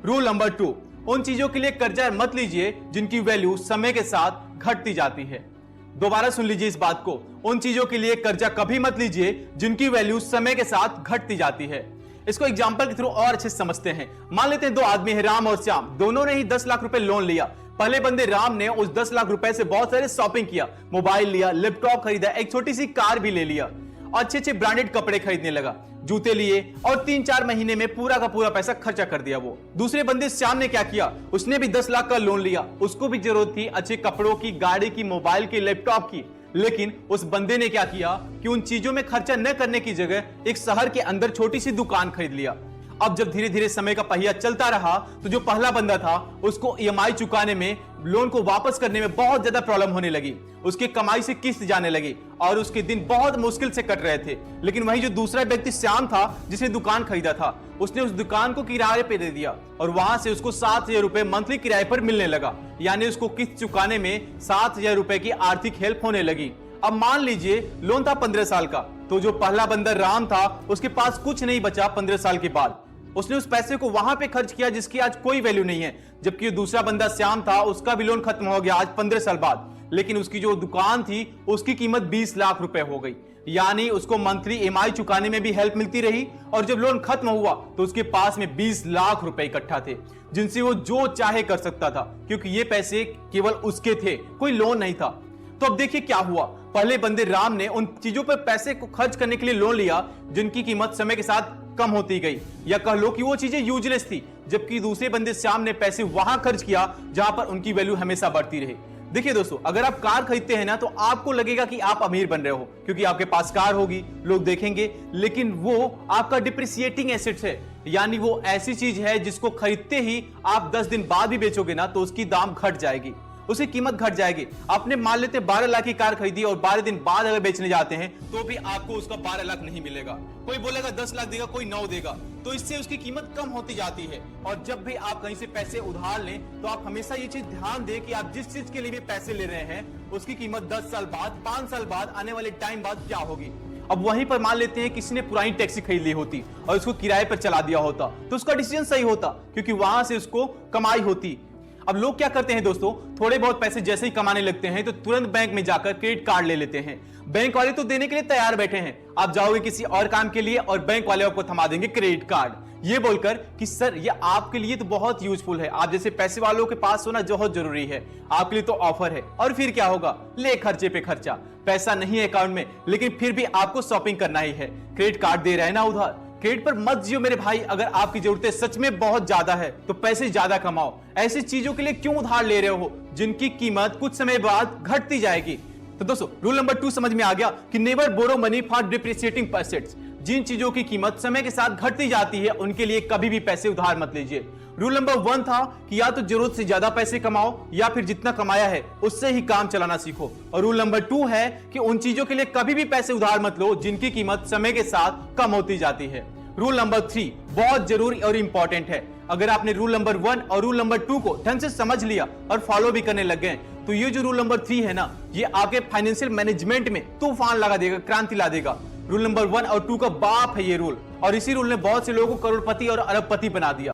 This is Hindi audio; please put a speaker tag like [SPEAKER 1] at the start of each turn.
[SPEAKER 1] रूल नंबर 2, उन चीजों के लिए कर्जा मत लीजिए जिनकी वैल्यू समय के साथ घटती जाती है। दोबारा सुन लीजिए इस बात को, उन चीजों के लिए कर्जा कभी मत लीजिए जिनकी वैल्यू समय के साथ घटती जाती है। इसको एग्जांपल के थ्रू और अच्छे से समझते हैं। मान लेते हैं दो आदमी हैं, राम और श्याम, दोनों ने ही 10 लाख रुपए लोन लिया। पहले बंदे राम ने उस 10 लाख रुपए से बहुत सारे शॉपिंग किया, मोबाइल लिया, लैपटॉप खरीदा, एक छोटी सी कार भी ले लिया, अच्छे अच्छे ब्रांडेड कपड़े खरीदने लगा, जूते लिए और 3-4 महीने में पूरा का पूरा पैसा खर्चा कर दिया वो। दूसरे बंदे श्याम ने क्या किया, उसने भी 10 लाख का लोन लिया, उसको भी जरूरत थी अच्छे कपड़ों की, गाड़ी की, मोबाइल की, लैपटॉप की, लेकिन उस बंदे ने क्या किया कि उन चीजों में खर्चा न करने की जगह एक शहर के अंदर छोटी सी दुकान खरीद लिया। अब जब धीरे धीरे समय का पहिया चलता रहा तो जो पहला बंदा था उसको ईएमआई चुकाने में, लोन को वापस करने में बहुत ज्यादा प्रॉब्लम होने लगी, उसकी कमाई से किस्त जाने लगी और उसके दिन बहुत मुश्किल से कट रहे थे। लेकिन वही जो दूसरा व्यक्ति श्याम था जिसने दुकान खरीदा था, उसने उस दुकान को किराए पे दे दिया और वहां से उसको 7,000 रुपए मंथली किराए पर मिलने लगा, यानी उसको किस्त चुकाने में 7,000 रुपए की आर्थिक हेल्प होने लगी। अब मान लीजिए लोन था 15 साल का, तो जो पहला बंदा राम था उसके पास कुछ नहीं बचा 15 साल के बाद। उसने उस पैसे को वहां पे खर्च किया जिसकी आज कोई वैल्यू नहीं है। जबकि दूसरा बंदा श्याम था, उसका भी लोन खत्म हो गया आज 15 साल बाद, लेकिन उसकी जो दुकान थी उसकी कीमत 20 लाख रुपए हो गई, यानी उसको मंथली ईएमआई चुकाने में भी हेल्प मिलती रही और जब लोन खत्म हुआ तो उसके पास में 20 लाख रुपए इकट्ठा थे जिनसे वो जो चाहे कर सकता था, क्योंकि ये पैसे केवल उसके थे, कोई लोन नहीं था। तो अब देखिए क्या हुआ, पहले बंदे राम ने उन चीजों पर पैसे को खर्च करने के लिए लोन लिया जिनकी कीमत समय के साथ कम होती गई, या कह लो कि वो चीजें यूजलेस थी। जबकि दूसरे बंदे श्याम ने पैसे वहां खर्च किया जहां पर उनकी वैल्यू हमेशा बढ़ती रही। देखिए दोस्तों, अगर आप कार खरीदते हैं ना तो आपको लगेगा कि आप अमीर बन रहे हो क्योंकि आपके पास कार होगी, लोग देखेंगे, लेकिन वो आपका डिप्रिसिएटिंग एसेट्स है, यानी वो ऐसी चीज है जिसको खरीदते ही आप 10 दिन बाद भी बेचोगे ना तो उसकी दाम घट जाएगी, उसकी कीमत घट जाएगी। आपने मान लेते 12 लाख की कार खरीदी और 12 दिन बाद अगर बेचने जाते हैं तो भी आपको उसका 12 लाख नहीं मिलेगा, कोई बोलेगा 10 लाख देगा, कोई 9 देगा, तो इससे उसकी कीमत कम होती जाती है। और जब भी आप कहीं से पैसे उधार लें तो आप हमेशा ये चीज ध्यान दें कि आप जिस चीज के लिए भी पैसे ले रहे हैं उसकी कीमत 10 साल बाद, 5 साल बाद, आने वाले टाइम बाद क्या होगी। अब वहीं पर मान लेते हैं किसी ने पुरानी टैक्सी खरीद ली होती और उसको किराए पर चला दिया होता तो उसका डिसीजन सही होता, क्योंकि वहां से उसको कमाई होती। अब लोग क्या करते हैं दोस्तों, थोड़े बहुत पैसे जैसे ही कमाने लगते हैं तो तुरंत बैंक में जाकर क्रेडिट कार्ड ले लेते हैं। बैंक वाले तो देने के लिए तैयार बैठे हैं, आप जाओगे किसी और काम के लिए और बैंक वाले आपको थमा देंगे क्रेडिट कार्ड, ये बोलकर कि सर ये आपके लिए तो बहुत यूजफुल है, आप जैसे पैसे वालों के पास होना बहुत जरूरी है, आपके लिए तो ऑफर है। और फिर क्या होगा, ले खर्चे पे खर्चा, पैसा नहीं है अकाउंट में लेकिन फिर भी आपको शॉपिंग करना ही है, क्रेडिट कार्ड दे रहे हैं ना उधार। क्रेडिट पर मत जियो मेरे भाई, अगर आपकी जरूरतें सच में बहुत ज्यादा है तो पैसे ज्यादा कमाओ। ऐसी चीजों के लिए क्यों उधार ले रहे हो जिनकी कीमत कुछ समय बाद घटती जाएगी। तो दोस्तों रूल नंबर 2 समझ में आ गया कि never borrow money for depreciating assets. जिन चीजों की कीमत समय के साथ घटती जाती है उनके लिए कभी भी पैसे उधार मत लीजिए। रूल नंबर 1 था कि या तो जरूरत से ज्यादा पैसे कमाओ या फिर जितना कमाया है उससे ही काम चलाना सीखो। और रूल नंबर 2 है कि उन चीजों के लिए कभी भी पैसे उधार मत लो जिनकी कीमत समय के साथ कम होती जाती है। रूल नंबर 3 बहुत जरूरी और इंपॉर्टेंट है। अगर आपने रूल नंबर 1 और रूल नंबर 2 को ढंग से समझ लिया और फॉलो भी करने लग गए तो ये जो रूल नंबर 3 है ना, ये आपके फाइनेंशियल मैनेजमेंट में तूफान लगा देगा, क्रांति ला देगा। रूल नंबर 1 और 2 का बाप है ये रूल, और इसी रूल ने बहुत से लोगों को करोड़पति और अरबपति बना दिया।